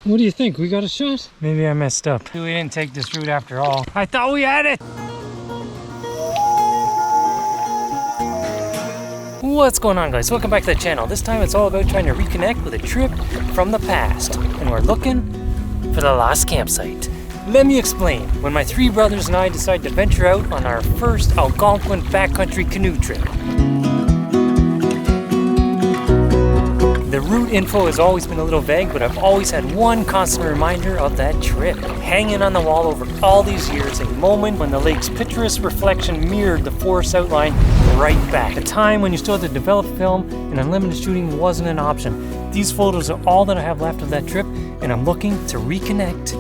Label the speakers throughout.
Speaker 1: What do you think? We got a shot? Maybe I messed up. We didn't take this route after all. I thought we had it! What's going on, guys? Welcome back to the channel. This time it's all about trying to reconnect with a trip from the past. And we're looking for the lost campsite. Let me explain. When my three brothers and I decided to venture out on our first Algonquin backcountry canoe trip. The route info has always been a little vague, but I've always had one constant reminder of that trip. Hanging on the wall over all these years, a moment when the lake's picturesque reflection mirrored the forest outline right back. A time when you still had to develop film and unlimited shooting wasn't an option. These photos are all that I have left of that trip, and I'm looking to reconnect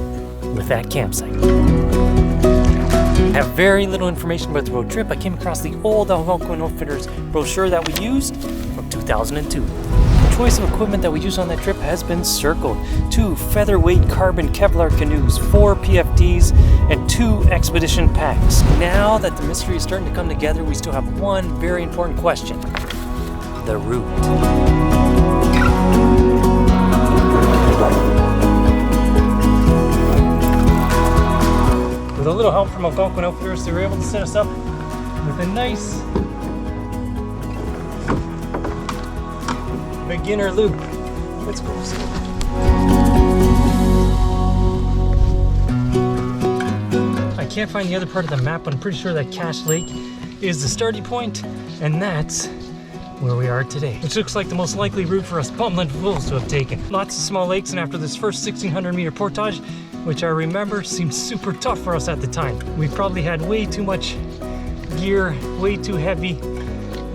Speaker 1: with that campsite. I have very little information about the road trip. I came across the old Algonquin Outfitters brochure that we used from 2002. The choice of equipment that we used on that trip has been circled. 2 featherweight carbon Kevlar canoes, 4 PFDs, and 2 expedition packs. Now that the mystery is starting to come together, we still have one very important question. The route. With a little help from Algonquin Outfitters, they were able to set us up with a nice beginner loop. Let's go see. I can't find the other part of the map, but I'm pretty sure that Cache Lake is the starting point, and that's where we are today. Which looks like the most likely route for us bumbling fools to have taken. Lots of small lakes, and after this first 1,600 meter portage, which I remember seemed super tough for us at the time. We probably had way too much gear, way too heavy,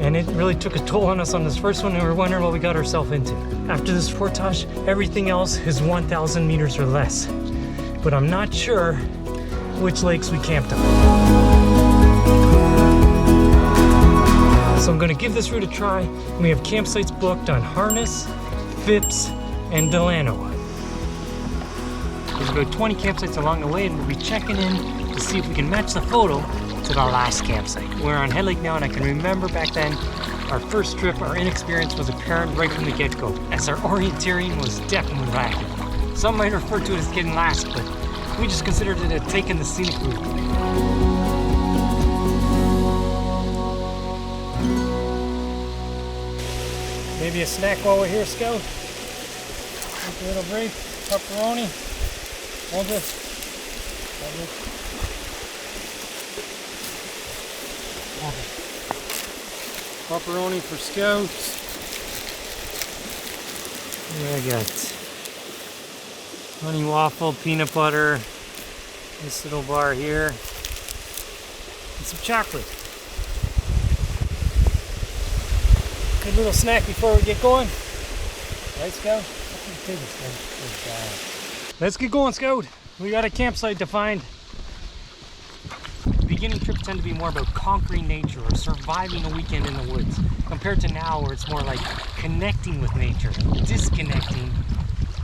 Speaker 1: and it really took a toll on us on this first one, and we were wondering what we got ourselves into. After this portage, everything else is 1,000 meters or less. But I'm not sure which lakes we camped on. So I'm gonna give this route a try. We have campsites booked on Harness, Phipps, and Delano. There's about 20 campsites along the way, and we'll be checking in to see if we can match the photo to the last campsite. We're on Head Lake now, and I can remember back then, our first trip, our inexperience was apparent right from the get-go, as our orienteering was definitely lacking. Some might refer to it as getting lost, but we just considered it a taking the scenic route. Maybe a snack while we're here, Scout? Take a little break, pepperoni. Hold this. Hold this. Pepperoni for Scouts. I got honey waffle, peanut butter, this little bar here, and some chocolate. Good little snack before we get going. Right, Scout? Let's get going, Scout. We got a campsite to find. Beginning trips tend to be more about conquering nature or surviving a weekend in the woods, compared to now where it's more like connecting with nature, disconnecting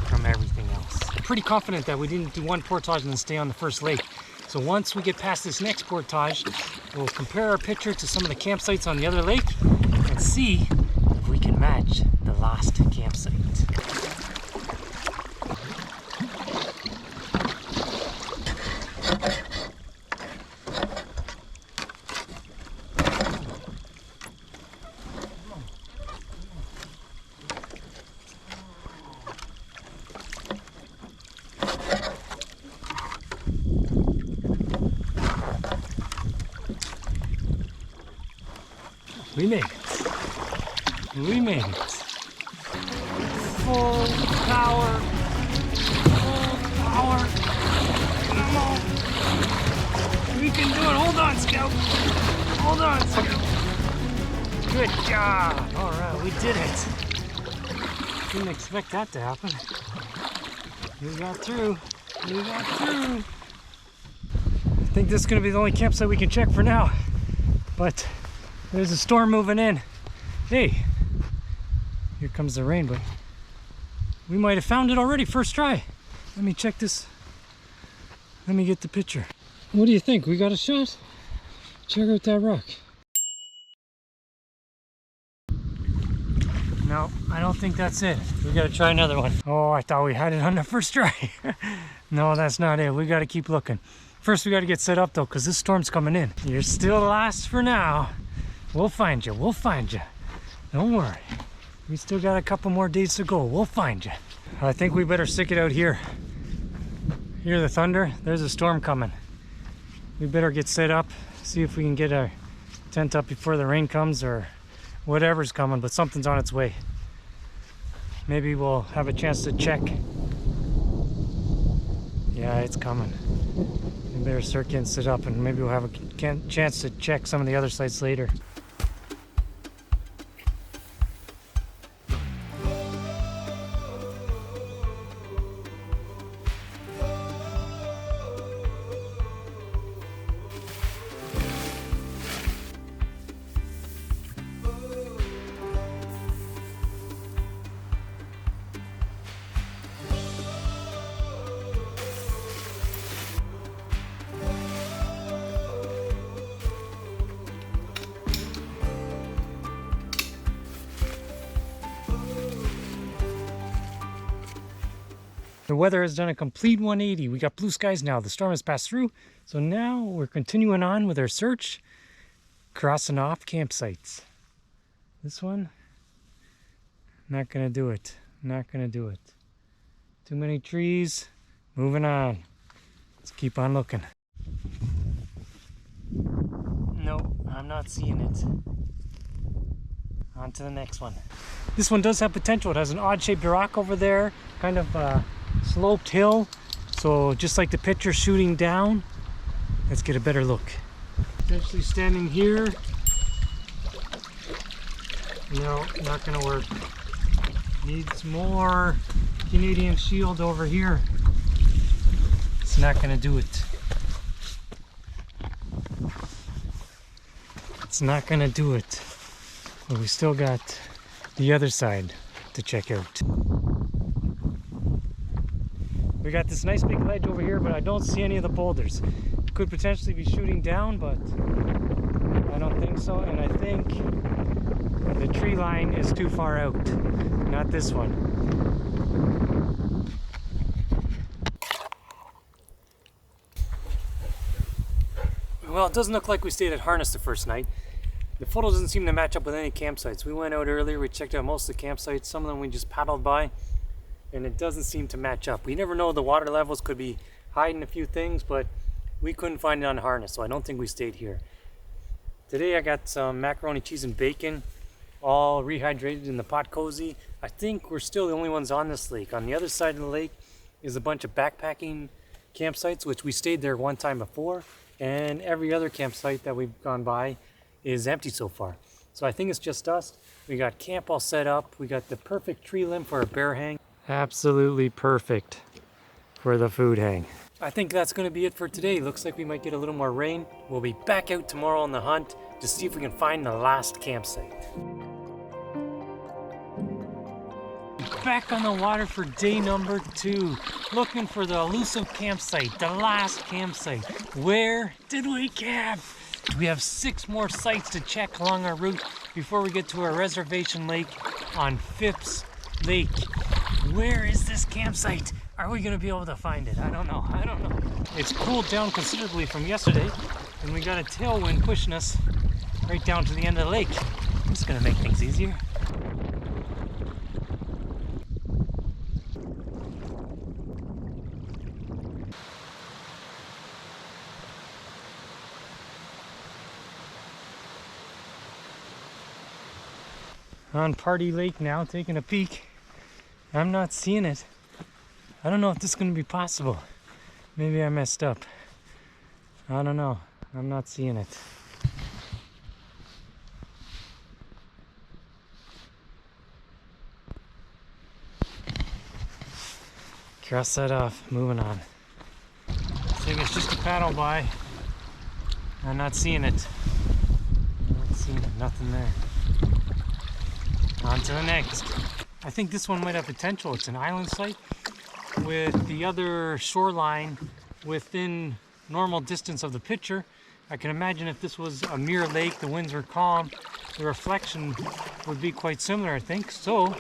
Speaker 1: from everything else. I'm pretty confident that we didn't do one portage and then stay on the first lake. So once we get past this next portage, we'll compare our picture to some of the campsites on the other lake and see if we can match the lost campsite. We made it. We made it. Full power. Full power. Come on. We can do it. Hold on, Scout. Hold on, Scout. Good job. All right, we did it. Didn't expect that to happen. We got through. We got through. I think this is going to be the only campsite we can check for now. But there's a storm moving in. Hey, here comes the rain, but we might have found it already, first try. Let me check this. Let me get the picture. What do you think? We got a shot? Check out that rock. No, I don't think that's it. We gotta try another one. Oh, I thought we had it on the first try. No, that's not it. We gotta keep looking. First, we gotta get set up though, because this storm's coming in. You're still last for now. We'll find you. We'll find you. Don't worry. We still got a couple more days to go. We'll find you. I think we better stick it out here. Hear the thunder? There's a storm coming. We better get set up, see if we can get our tent up before the rain comes or whatever's coming, but something's on its way. Maybe we'll have a chance to check. Yeah, it's coming. We better start getting set up and maybe we'll have a chance to check some of the other sites later. The weather has done a complete 180. We got blue skies now. The storm has passed through. So now we're continuing on with our search, crossing off campsites. This one, not gonna do it. Not gonna do it. Too many trees. Moving on. Let's keep on looking. Nope, I'm not seeing it. On to the next one. This one does have potential. It has an odd shaped rock over there, kind of sloped hill, so just like the picture shooting down. Let's get a better look. Potentially standing here. No, not gonna work. Needs more Canadian shield over here. It's not gonna do it. It's not gonna do it. But we still got the other side to check out. We got this nice big ledge over here, but I don't see any of the boulders. Could potentially be shooting down, but I don't think so. And I think the tree line is too far out. Not this one. Well, it doesn't look like we stayed at Harness the first night. The photo doesn't seem to match up with any campsites. We went out earlier, we checked out most of the campsites. Some of them we just paddled by, and it doesn't seem to match up. We never know, the water levels could be hiding a few things, but we couldn't find it on Harness, so I don't think we stayed here. Today I got some macaroni, cheese, and bacon, all rehydrated in the pot cozy. I think we're still the only ones on this lake. On the other side of the lake is a bunch of backpacking campsites, which we stayed there one time before, and every other campsite that we've gone by is empty so far. So I think it's just us. We got camp all set up. We got the perfect tree limb for a bear hang. Absolutely perfect for the food hang. I think that's going to be it for today. Looks like we might get a little more rain. We'll be back out tomorrow on the hunt to see if we can find the last campsite. Back on the water for day number 2, looking for the elusive campsite, the last campsite. Where did we camp? We have 6 more sites to check along our route before we get to our reservation lake on Phipps Lake. Where is this campsite? Are we gonna be able to find it? I don't know. It's cooled down considerably from yesterday, and we got a tailwind pushing us right down to the end of the lake. This is gonna make things easier. On Party Lake now, taking a peek. I'm not seeing it. I don't know if this is going to be possible. Maybe I messed up. I don't know. I'm not seeing it. Cross that off. Moving on. I think it's just a paddle by. I'm not seeing it. I'm not seeing it. Nothing there. On to the next. I think this one might have potential. It's an island site with the other shoreline within normal distance of the picture. I can imagine if this was a mirror lake, the winds were calm, the reflection would be quite similar, I think. So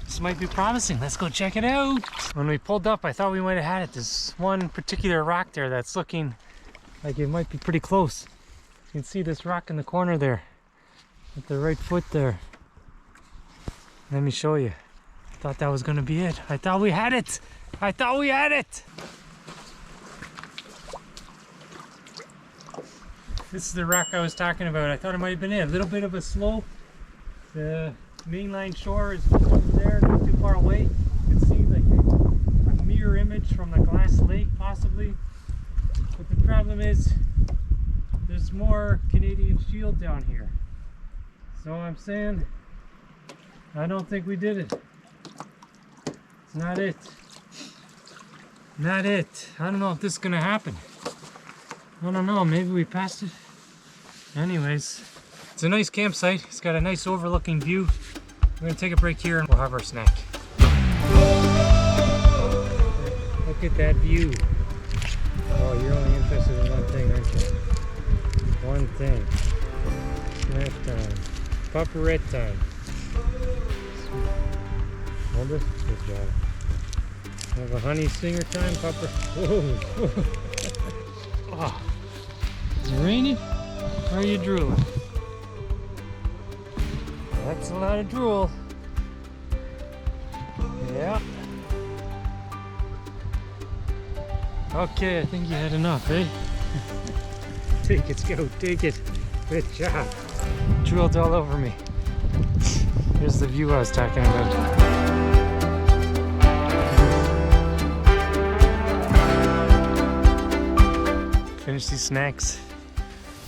Speaker 1: This might be promising. Let's go check it out. When we pulled up, I thought we might have had it. There's one particular rock there that's looking like it might be pretty close. You can see this rock in the corner there, at the right foot there. Let me show you. I thought that was gonna be it. I thought we had it. I thought we had it. This is the rock I was talking about. I thought it might have been it. A little bit of a slope. The mainline shore is just over there, not too far away. You can see like a mirror image from the glass lake, possibly. But the problem is, there's more Canadian Shield down here. So I'm saying, I don't think we did it. It's not it. Not it. I don't know if this is gonna happen. I don't know, maybe we passed it. Anyways, it's a nice campsite. It's got a nice overlooking view. We're gonna take a break here and we'll have our snack. Look at that view. Oh, you're only interested in one thing, aren't you? One thing. Snack time. Pupperette time. Hold it. Good job. Have a honey singer time, Pupper. Whoa. Oh. Is it raining? Or are you drooling? That's a lot of drool. Yeah. Okay, I think you had enough, eh? Take it, Scout, take it. Good job. Drooled all over me. Here's the view I was talking about. Finish these snacks.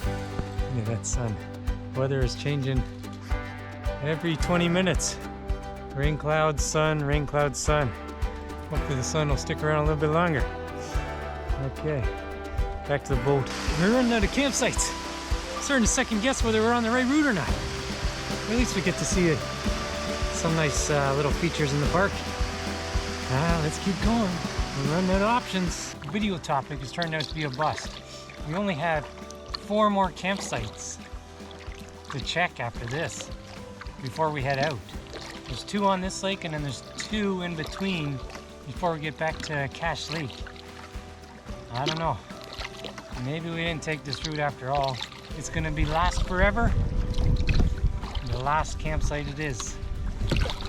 Speaker 1: Look at that sun. Weather is changing every 20 minutes. Rain cloud, sun, rain cloud, sun. Hopefully the sun will stick around a little bit longer. Okay, back to the boat. We're running out of campsites. Starting to second guess whether we're on the right route or not. At least we get to see some nice little features in the park. Let's keep going. We're running out of options. The video topic has turned out to be a bust. We only have 4 more campsites to check after this before we head out. There's 2 on this lake and then there's 2 in between before we get back to Cache Lake. I don't know. Maybe we didn't take this route after all. It's gonna be last forever. The last campsite it is.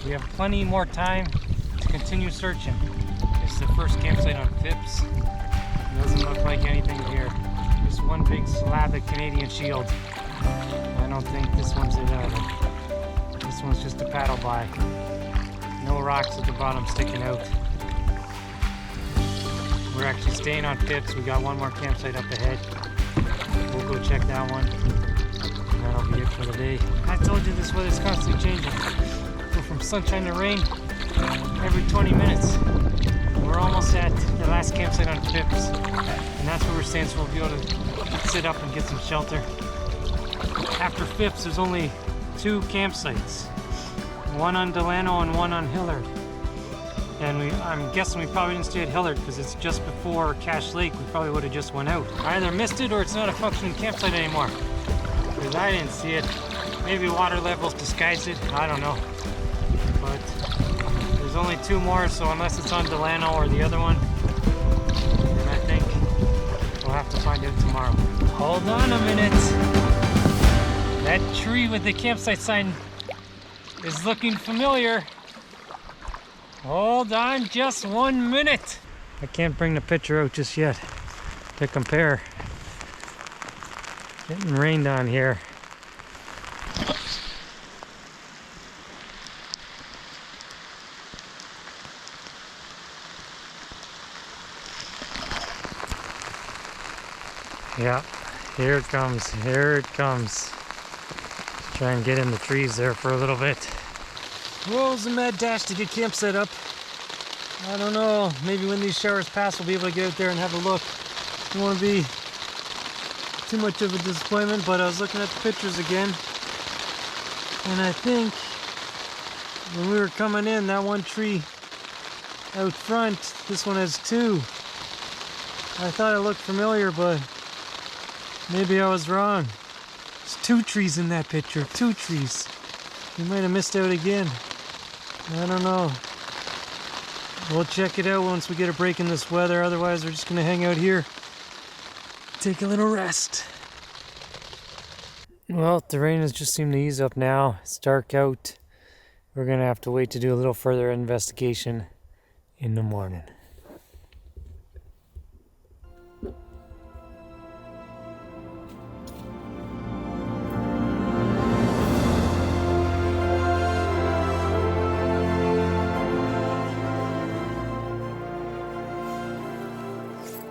Speaker 1: We have plenty more time to continue searching. This is the first campsite on Phipps. It doesn't look like anything here. Just one big slab of Canadian Shield. I don't think this one's it either. This one's just a paddle by. No rocks at the bottom sticking out. We're actually staying on Phipps. We got one more campsite up ahead. We'll go check that one. And that'll be it for the day. I told you this weather's constantly changing. Go from sunshine to rain every 20 minutes. We're almost at the last campsite on Phipps. And that's where we're staying, so we'll be able to sit up and get some shelter. After Phipps, there's only 2 campsites. One on Delano and one on Hillard. And I'm guessing we probably didn't stay at Hillard because it's just before Cache Lake. We probably would have just went out. I either missed it or it's not a functioning campsite anymore. Because I didn't see it. Maybe water levels disguised it. I don't know. But there's only 2 more, so unless it's on Delano or the other one, then I think we'll have to find out tomorrow. Hold on a minute. That tree with the campsite sign is looking familiar. Hold on just 1 minute. I can't bring the picture out just yet to compare. Getting rained on here. Yeah, here it comes, here it comes. Try and get in the trees there for a little bit. Whoa, it was a mad dash to get campsite up. I don't know, maybe when these showers pass we'll be able to get out there and have a look. Don't want to be too much of a disappointment, but I was looking at the pictures again. And I think when we were coming in, that one tree out front, this one has 2. I thought it looked familiar, but maybe I was wrong. There's 2 trees in that picture, 2 trees. We might have missed out again. I don't know. We'll check it out once we get a break in this weather. Otherwise, we're just gonna hang out here, take a little rest. Well, the rain has just seemed to ease up now. It's dark out. We're gonna have to wait to do a little further investigation in the morning.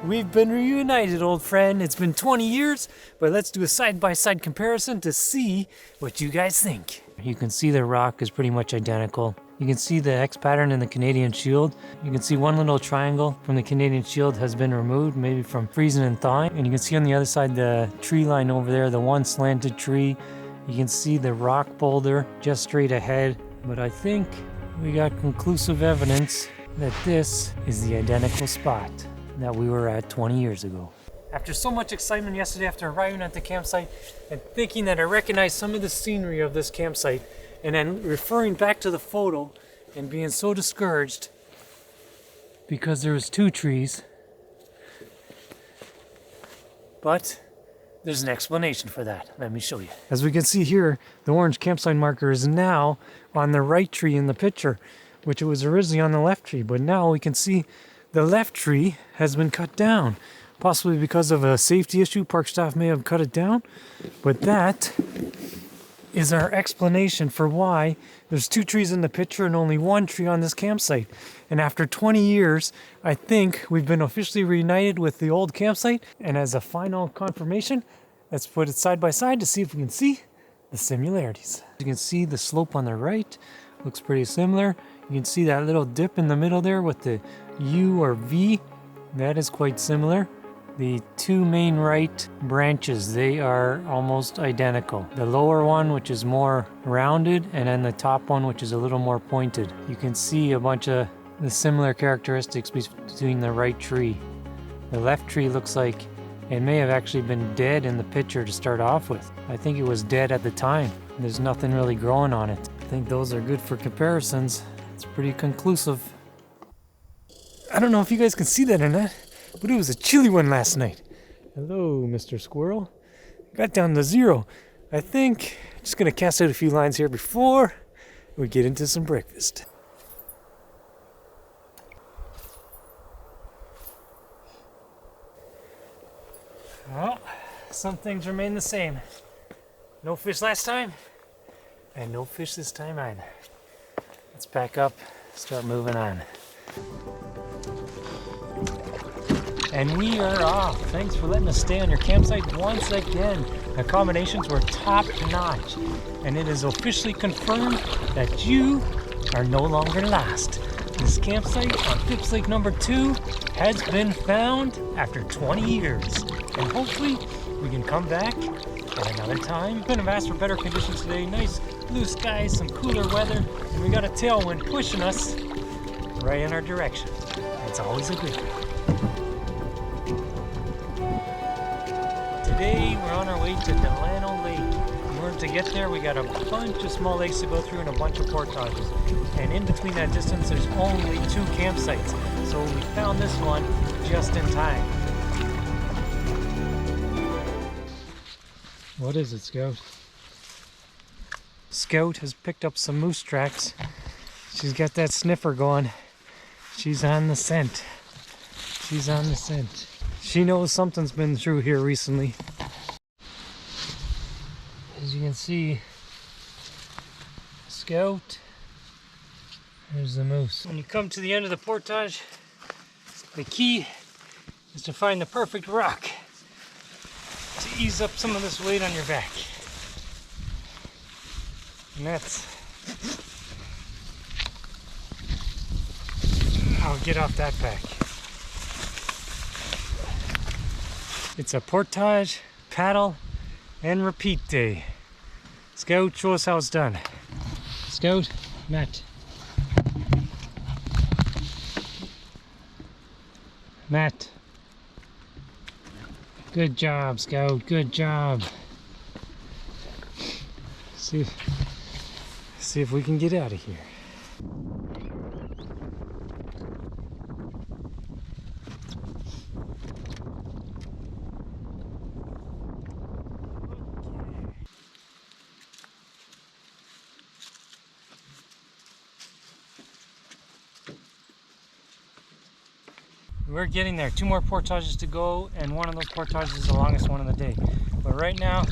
Speaker 1: We've been reunited, old friend. It's been 20 years, but let's do a side-by-side comparison to see what you guys think. You can see the rock is pretty much identical. You can see the X pattern in the Canadian Shield. You can see one little triangle from the Canadian Shield has been removed, maybe from freezing and thawing. And you can see on the other side the tree line over there, the one slanted tree. You can see the rock boulder just straight ahead. But I think we got conclusive evidence that this is the identical spot that we were at 20 years ago. After so much excitement yesterday after arriving at the campsite and thinking that I recognized some of the scenery of this campsite, and then referring back to the photo and being so discouraged because there was 2 trees, but there's an explanation for that. Let me show you. As we can see here, the orange campsite marker is now on the right tree in the picture, which it was originally on the left tree, but now we can see the left tree has been cut down, possibly because of a safety issue. Park staff may have cut it down, but that is our explanation for why there's 2 trees in the picture and only 1 tree on this campsite. And after 20 years, I think we've been officially reunited with the old campsite. And as a final confirmation, let's put it side by side to see if we can see the similarities. You can see the slope on the right looks pretty similar. You can see that little dip in the middle there with the U or V. That is quite similar. The 2 main right branches, they are almost identical. The lower one, which is more rounded, and then the top one, which is a little more pointed. You can see a bunch of the similar characteristics between the right tree. The left tree looks like it may have actually been dead in the picture to start off with. I think it was dead at the time. There's nothing really growing on it. I think those are good for comparisons. It's pretty conclusive. I don't know if you guys can see that or not, but it was a chilly one last night. Hello, Mr. Squirrel. Got down to 0. I think I'm just gonna cast out a few lines here before we get into some breakfast. Well, some things remain the same. No fish last time, and no fish this time either. Let's pack up, start moving on. And we are off. Thanks for letting us stay on your campsite once again. The accommodations were top notch, and it is officially confirmed that you are no longer lost. This campsite on Phipps Lake number 2 has been found after 20 years, and hopefully we can come back at another time. Couldn't have asked for better conditions today. Nice blue skies, some cooler weather, and we got a tailwind pushing us right in our direction. It's always a good thing. Today we're on our way to Delano Lake. In order to get there, we got a bunch of small lakes to go through and a bunch of portages. And in between that distance, there's only 2 campsites. So we found this one just in time. What is it, Scout? Scout has picked up some moose tracks. She's got that sniffer going. She's on the scent. She's on the scent. She knows something's been through here recently. As you can see, Scout, there's the moose. When you come to the end of the portage, the key is to find the perfect rock to ease up some of this weight on your back. And that's... I'll get off that pack. It's a portage, paddle, and repeat day. Scout, show us how it's done. Scout, Matt. Matt. Good job, Scout, good job. See if we can get out of here. We're getting there. 2 more portages to go, and one of those portages is the longest one of the day. But right now,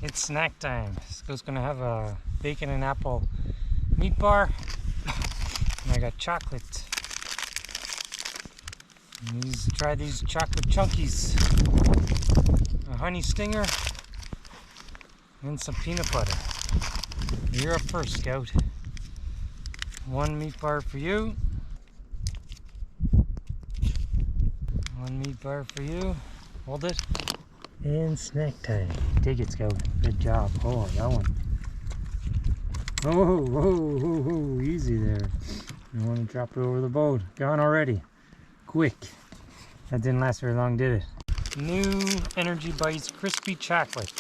Speaker 1: it's snack time. Scout's gonna have a bacon and apple meat bar, and I got chocolate. Try these chocolate chunkies, a honey stinger, and some peanut butter. You're up first, Scout. 1 meat bar for you. 1 meat bar for you. Hold it. And snack time. Take it, Scout. Good job. Oh, that one. Oh, whoa, whoa, whoa. Easy there. You want to drop it over the boat. Gone already. Quick. That didn't last very long, did it? New Energy Bites Crispy Chocolate.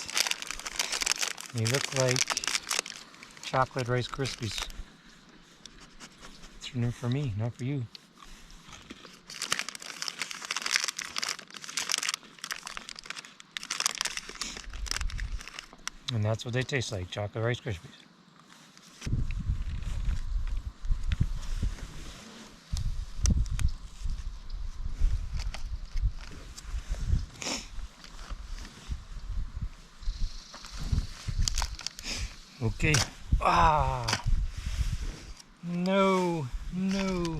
Speaker 1: They look like chocolate Rice Krispies. It's new for me, not for you. And that's what they taste like, chocolate Rice Krispies. Okay. Ah! No, no.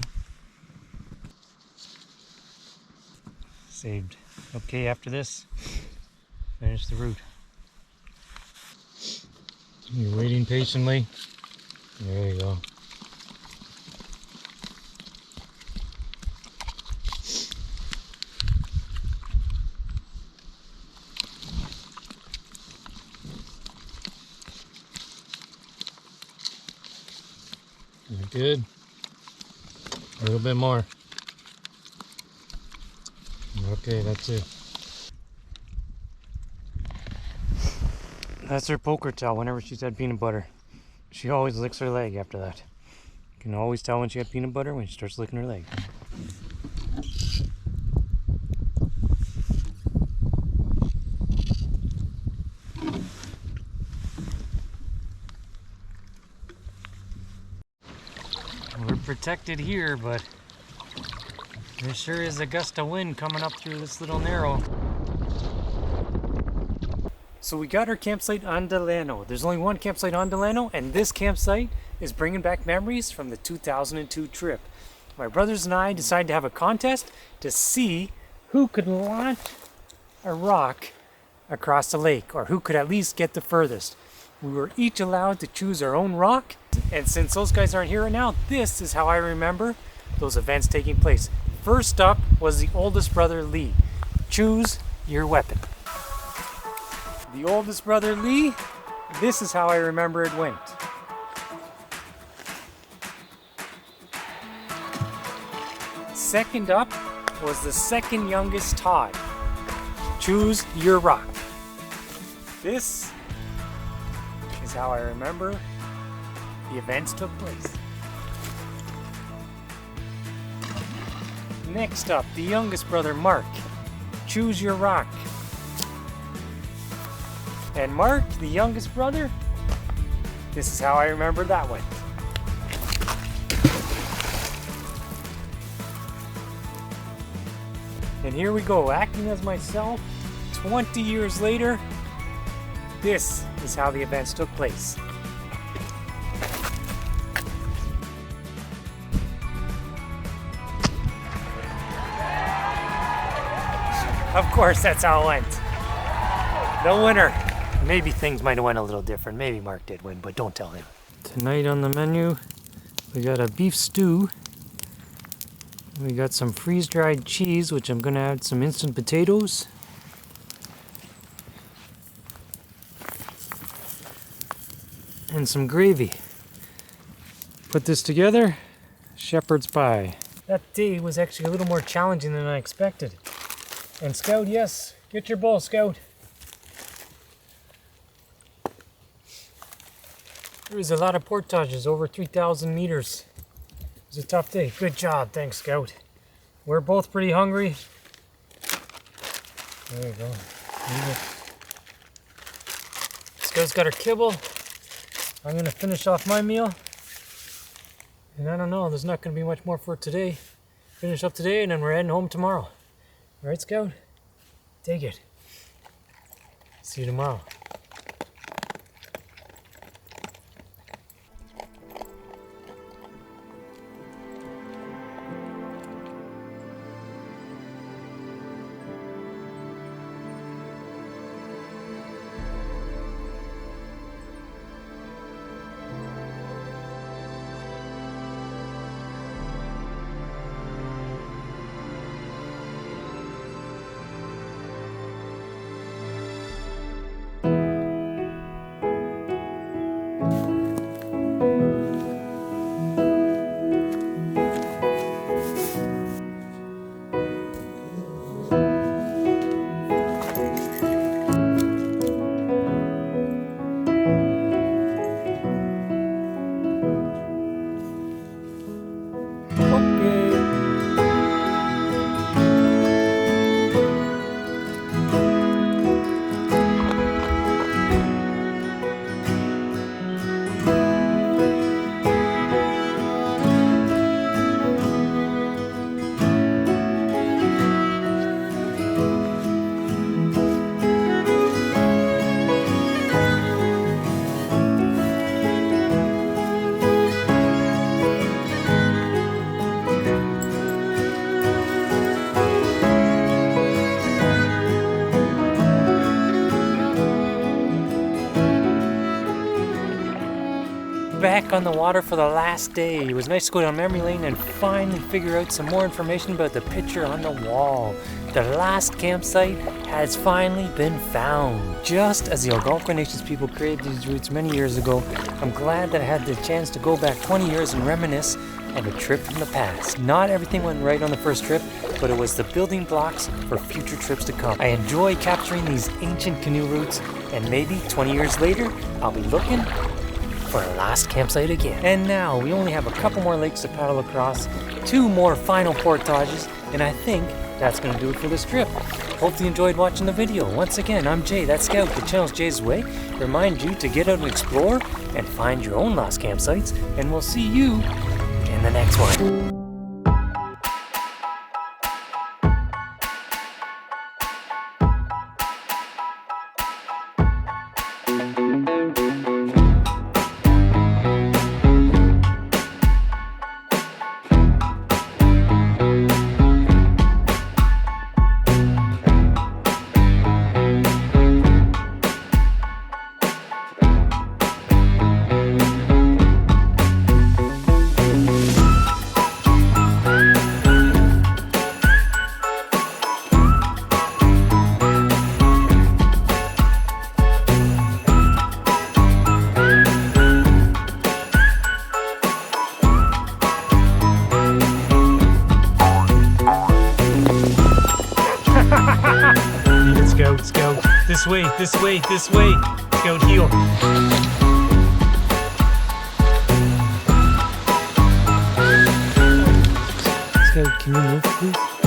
Speaker 1: Saved. Okay, after this, finish the route. You're waiting patiently. There you go. You're good. A little bit more. Okay, that's it. That's her poker tell whenever she's had peanut butter. She always licks her leg after that. You can always tell when she had peanut butter when she starts licking her leg. We're protected here, but there sure is a gust of wind coming up through this little narrow. So we got our campsite on Delano. There's only one campsite on Delano, and this campsite is bringing back memories from the 2002 trip. My brothers and I decided to have a contest to see who could launch a rock across the lake, or who could at least get the furthest. We were each allowed to choose our own rock, and since those guys aren't here right now, this is how I remember those events taking place. First up was the oldest brother, Lee. Choose your weapon. The oldest brother, Lee, this is how I remember it went. Second up was the second youngest, Todd. Choose your rock. This is how I remember the events took place. Next up, the youngest brother, Mark. Choose your rock. And Mark, the youngest brother, this is how I remember that one. And here we go, acting as myself, 20 years later, this is how the events took place. Of course, that's how it went. The winner. Maybe things might have went a little different. Maybe Mark did win, but don't tell him. Tonight on the menu, we got a beef stew. We got some freeze-dried cheese, which I'm gonna add some instant potatoes. And some gravy. Put this together, shepherd's pie. That day was actually a little more challenging than I expected. And Scout, yes, get your bowl, Scout. There was a lot of portages, over 3,000 meters. It was a tough day. Good job, thanks, Scout. We're both pretty hungry. There you go. Scout's got her kibble. I'm gonna finish off my meal. And I don't know, there's not gonna be much more for today. finish up today and then we're heading home tomorrow. All right, Scout? Take it. See you tomorrow. Back on the water for the last day. It was nice to go down memory lane and finally figure out some more information about the picture on the wall. The last campsite has finally been found. Just as the Algonquin Nations people created these routes many years ago, I'm glad that I had the chance to go back 20 years and reminisce of a trip from the past. Not everything went right on the first trip, but it was the building blocks for future trips to come. I enjoy capturing these ancient canoe routes, and maybe 20 years later, I'll be looking for our last campsite again. And now we only have a couple more lakes to paddle across, 2 more final portages, and I think that's gonna do it for this trip. Hope you enjoyed watching the video. Once again, I'm Jay, that Scout, the channel's Jay's Way. Remind you to get out and explore and find your own lost campsites, and we'll see you in the next one. Scout. This way. Scout, heel. Scout, can you move, please?